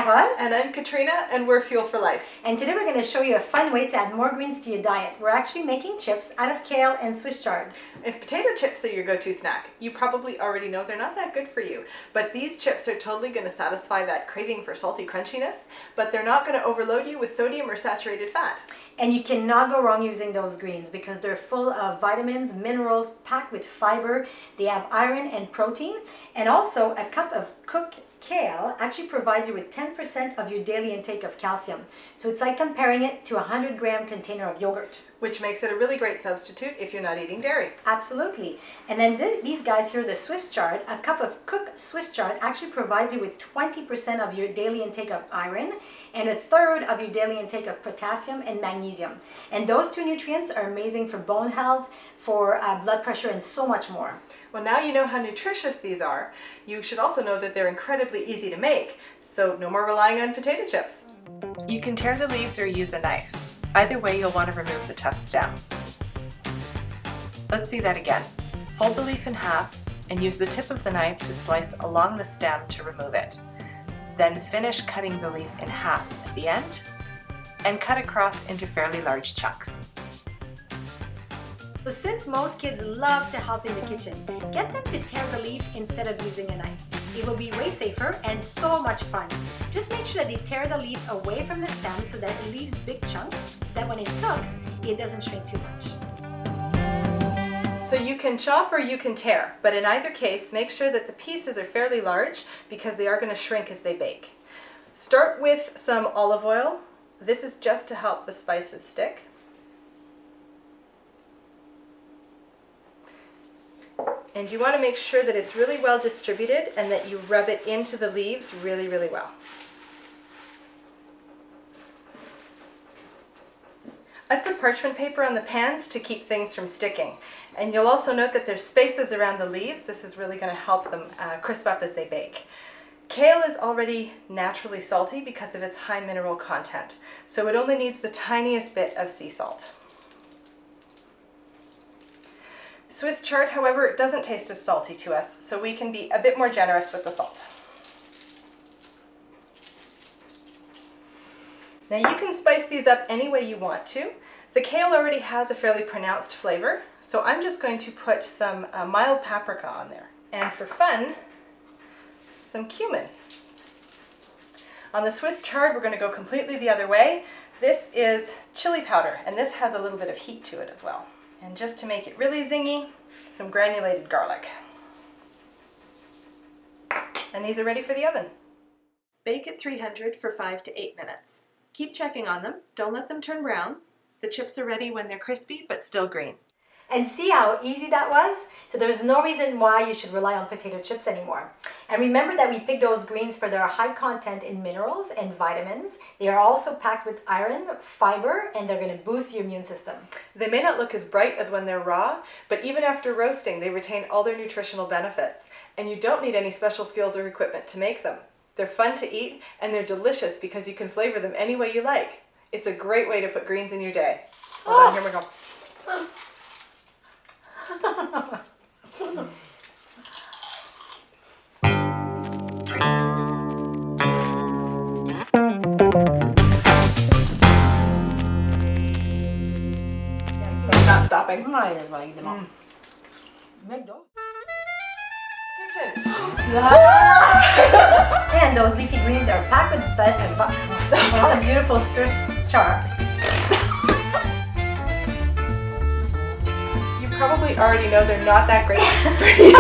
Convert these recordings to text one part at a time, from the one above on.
Carol. And I'm Katrina, and we're Fuel for Life. And today we're going to show you a fun way to add more greens to your diet. We're actually making chips out of kale and Swiss chard. If potato chips are your go-to snack, you probably already know they're not that good for you. But these chips are totally going to satisfy that craving for salty crunchiness, but they're not going to overload you with sodium or saturated fat. And you cannot go wrong using those greens because they're full of vitamins, minerals, packed with fiber. They have iron and protein. And also a cup of cooked kale actually provides you with 10% of your daily intake of calcium. So it's like comparing it to a 100-gram container of yogurt. Which makes it a really great substitute if you're not eating dairy. Absolutely. And then these guys here, the Swiss chard, a cup of cooked Swiss chard actually provides you with 20% of your daily intake of iron and a third of your daily intake of potassium and magnesium. And those two nutrients are amazing for bone health, for blood pressure, and so much more. Well, now you know how nutritious these are. You should also know that they're incredibly easy to make, so no more relying on potato chips. You can tear the leaves or use a knife. Either way, you'll want to remove the tough stem. Let's see that again. Fold the leaf in half and use the tip of the knife to slice along the stem to remove it. Then finish cutting the leaf in half at the end and cut across into fairly large chunks. So since most kids love to help in the kitchen, get them to tear the leaf instead of using a knife. It will be way safer and so much fun. Just make sure that they tear the leaf away from the stem so that it leaves big chunks, so that when it cooks, it doesn't shrink too much. So you can chop or you can tear, but in either case, make sure that the pieces are fairly large because they are going to shrink as they bake. Start with some olive oil. This is just to help the spices stick. And you want to make sure that it's really well distributed and that you rub it into the leaves really, really well. I've put parchment paper on the pans to keep things from sticking. And you'll also note that there's spaces around the leaves. This is really going to help them crisp up as they bake. Kale is already naturally salty because of its high mineral content, so it only needs the tiniest bit of sea salt. Swiss chard, however, doesn't taste as salty to us, so we can be a bit more generous with the salt. Now you can spice these up any way you want to. The kale already has a fairly pronounced flavor, so I'm just going to put some mild paprika on there. And for fun, some cumin. On the Swiss chard, we're going to go completely the other way. This is chili powder, and this has a little bit of heat to it as well. And just to make it really zingy, some granulated garlic. And these are ready for the oven. Bake at 300 for 5 to 8 minutes. Keep checking on them. Don't let them turn brown. The chips are ready when they're crispy but still green. And see how easy that was? So there's no reason why you should rely on potato chips anymore. And remember that we picked those greens for their high content in minerals and vitamins. They are also packed with iron, fiber, and they're going to boost your immune system. They may not look as bright as when they're raw, but even after roasting, they retain all their nutritional benefits. And you don't need any special skills or equipment to make them. They're fun to eat, and they're delicious because you can flavor them any way you like. It's a great way to put greens in your day. Hold on, here we go. Not stopping. Might as well eat them all. McDonald's. Kitchen. And those leafy greens are packed with and some beautiful Swiss chard. You probably already know they're not that great for you.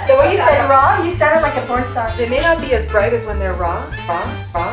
The way you said raw, you sounded like a porn star. They may not be as bright as when they're raw, but